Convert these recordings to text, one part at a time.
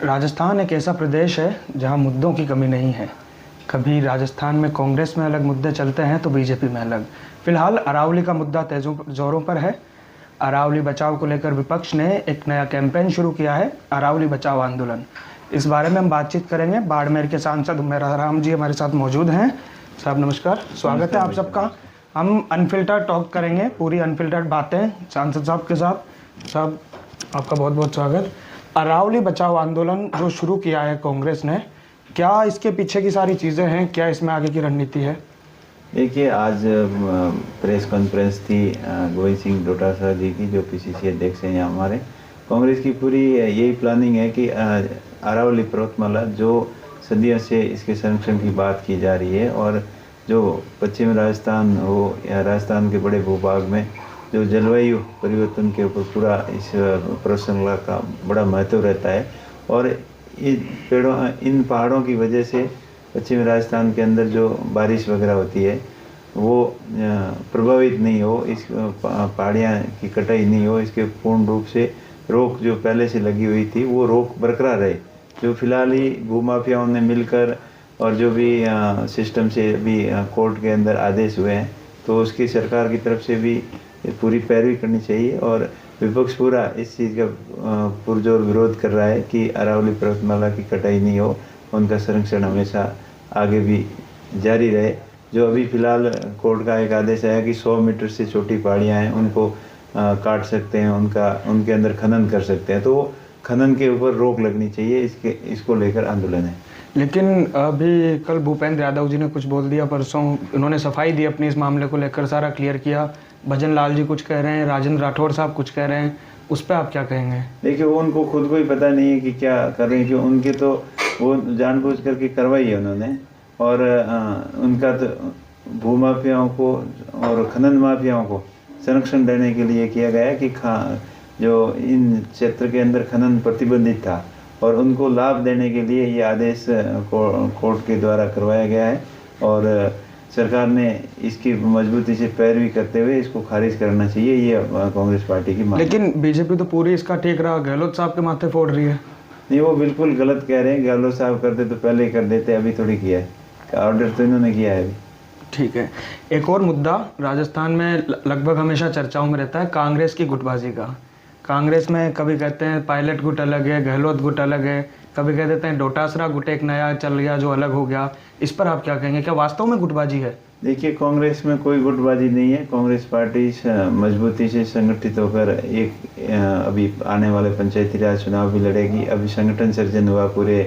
राजस्थान एक ऐसा प्रदेश है जहां मुद्दों की कमी नहीं है। कभी राजस्थान में कांग्रेस में अलग मुद्दे चलते हैं तो बीजेपी में अलग। फिलहाल अरावली का मुद्दा तेजों जोरों पर है। अरावली बचाओ को लेकर विपक्ष ने एक नया कैंपेन शुरू किया है, अरावली बचाओ आंदोलन। इस बारे में हम बातचीत करेंगे। बाड़मेर के सांसद उमेराराम जी हमारे साथ मौजूद हैं। साहब नमस्कार, स्वागत है आप सबका। हम अनफिल्टर्ड टॉक करेंगे, पूरी अनफिल्टर्ड बातें सांसद साहब के साथ। साहब आपका बहुत बहुत स्वागत। अरावली बचाओ आंदोलन जो शुरू किया है कांग्रेस ने, क्या इसके पीछे की सारी चीज़ें हैं, क्या इसमें आगे की रणनीति है? देखिए, आज प्रेस कॉन्फ्रेंस थी गोविंद सिंह डोटासरा जी की, जो पीसीसी अध्यक्ष हैं यहाँ हमारे। कांग्रेस की पूरी यही प्लानिंग है कि अरावली पर्वतमाला जो सदियों से इसके संरक्षण की बात की जा रही है, और जो पश्चिम राजस्थान हो या राजस्थान के बड़े भूभाग में जो जलवायु परिवर्तन के ऊपर पूरा इस प्रश्रृंखला का बड़ा महत्व रहता है, और इन पहाड़ों की वजह से पश्चिम राजस्थान के अंदर जो बारिश वगैरह होती है वो प्रभावित नहीं हो, इस पहाड़ियाँ की कटाई नहीं हो, इसके पूर्ण रूप से रोक जो पहले से लगी हुई थी वो रोक बरकरार रहे। जो फिलहाल ही भूमाफियाओं ने मिलकर और जो भी सिस्टम से अभी कोर्ट के अंदर आदेश हुए हैं, तो उसकी सरकार की तरफ से भी पूरी पैरवी करनी चाहिए। और विपक्ष पूरा इस चीज़ का पुरजोर विरोध कर रहा है कि अरावली पर्वतमाला की कटाई नहीं हो, उनका संरक्षण हमेशा आगे भी जारी रहे। जो अभी फ़िलहाल कोर्ट का एक आदेश आया कि 100 मीटर से छोटी पहाड़ियाँ हैं उनको काट सकते हैं, उनके अंदर खनन कर सकते हैं, तो खनन के ऊपर रोक लगनी चाहिए। इसको लेकर आंदोलन है। लेकिन अभी कल भूपेंद्र यादव जी ने कुछ बोल दिया, परसों उन्होंने सफाई दी अपनी इस मामले को लेकर, सारा क्लियर किया। भजन लाल जी कुछ कह रहे हैं, राजेंद्र राठौड़ साहब कुछ कह रहे हैं, उस पर आप क्या कहेंगे? देखिए, वो उनको खुद को ही पता नहीं है कि क्या कर रहे हैं, कि उनके तो वो जानबूझ करके करवाई है उन्होंने। और उनका तो भूमाफियाओं को और खनन माफियाओं को संरक्षण देने के लिए किया गया है कि जो इन क्षेत्र के अंदर खनन प्रतिबंधित था, और उनको लाभ देने के लिए ये आदेश कोर्ट के द्वारा करवाया गया है। और सरकार ने इसकी मजबूती से पैरवी करते हुए इसको खारिज करना चाहिए, ये कांग्रेस पार्टी की मांग। लेकिन बीजेपी तो पूरी इसका ठीक रहा, गहलोत साहब के माथे फोड़ रही है। नहीं, वो बिल्कुल गलत कह रहे हैं। गहलोत साहब करते तो पहले ही कर देते, अभी थोड़ी किया है, ऑर्डर तो इन्होंने किया है अभी। ठीक है, एक और मुद्दा राजस्थान में लगभग हमेशा चर्चाओं में रहता है, कांग्रेस की गुटबाजी का। कांग्रेस में कभी कहते हैं पायलट गुट अलग है, गहलोत गुट अलग है, कभी कह देते हैं डोटासरा गुट एक नया चल गया जो अलग हो गया। इस पर आप क्या कहेंगे, क्या वास्तव में गुटबाजी है? देखिए, कांग्रेस में कोई गुटबाजी नहीं है। कांग्रेस पार्टी मजबूती से संगठित होकर अभी आने वाले पंचायती राज चुनाव भी लड़ेगी। अभी संगठन सर्जन हुआ पूरे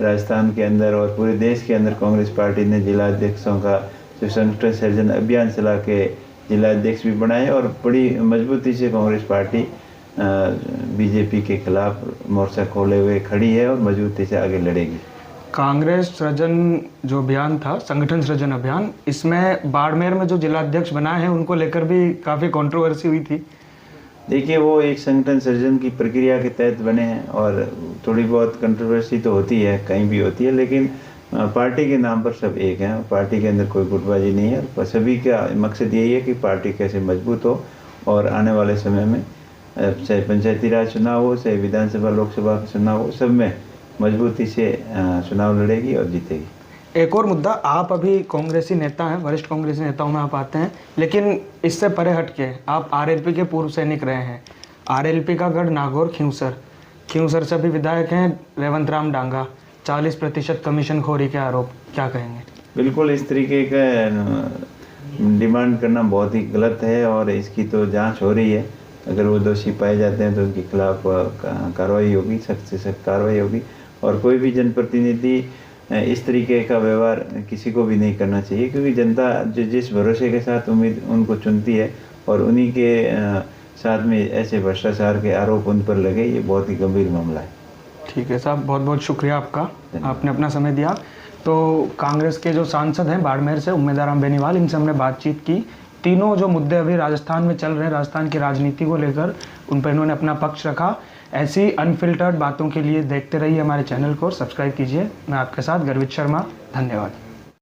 राजस्थान के अंदर और पूरे देश के अंदर। कांग्रेस पार्टी ने जिला अध्यक्षों का जो संगठन सर्जन अभियान चला के जिला अध्यक्ष भी बनाए, और बड़ी मजबूती से कांग्रेस पार्टी बीजेपी के खिलाफ मोर्चा खोले हुए खड़ी है और मजबूती से आगे लड़ेगी। कांग्रेस सृजन जो अभियान था, संगठन सृजन अभियान, इसमें बाड़मेर में जो जिला अध्यक्ष बनाए हैं उनको लेकर भी काफ़ी कंट्रोवर्सी हुई थी। देखिए, वो एक संगठन सृजन की प्रक्रिया के तहत बने हैं, और थोड़ी बहुत कंट्रोवर्सी तो होती है, कहीं भी होती है, लेकिन पार्टी के नाम पर सब एक हैं। पार्टी के अंदर कोई गुटबाजी नहीं है, और सभी का मकसद यही है कि पार्टी कैसे मजबूत हो, और आने वाले समय में चाहे पंचायती राज चुनाव हो, चाहे विधानसभा लोकसभा का चुनाव हो, सब में मजबूती से चुनाव लड़ेगी और जीतेगी। एक और मुद्दा, आप अभी कांग्रेसी नेता हैं, वरिष्ठ कांग्रेसी नेताओं में आप आते हैं, लेकिन इससे परे हटके आप आरएलपी के पूर्व सैनिक रहे हैं। आरएलपी का गढ़ नागौर खींवसर से भी विधायक हैं रेवंत राम डांगा, 40% कमीशनखोरी के आरोप, क्या कहेंगे? बिल्कुल, इस तरीके का डिमांड करना बहुत ही गलत है, और इसकी तो जांच हो रही है। अगर वो दोषी पाए जाते हैं तो उनके खिलाफ कार्रवाई होगी, सख्त से सख्त कार्रवाई होगी। और कोई भी जनप्रतिनिधि इस तरीके का व्यवहार किसी को भी नहीं करना चाहिए, क्योंकि जनता जिस भरोसे के साथ उम्मीद उनको चुनती है, और उन्हीं के साथ में ऐसे भ्रष्टाचार के आरोप उन पर लगे, ये बहुत ही गंभीर मामला है। ठीक है साहब, बहुत बहुत शुक्रिया आपका, आपने अपना समय दिया। तो कांग्रेस के जो सांसद हैं बाड़मेर से, उमेदाराम बेनीवाल, इनसे हमने बातचीत की। तीनों जो मुद्दे अभी राजस्थान में चल रहे हैं, राजस्थान की राजनीति को लेकर, उन पर इन्होंने अपना पक्ष रखा। ऐसी अनफिल्टर्ड बातों के लिए देखते रहिए हमारे चैनल को, सब्सक्राइब कीजिए। मैं आपके साथ गर्वित शर्मा, धन्यवाद।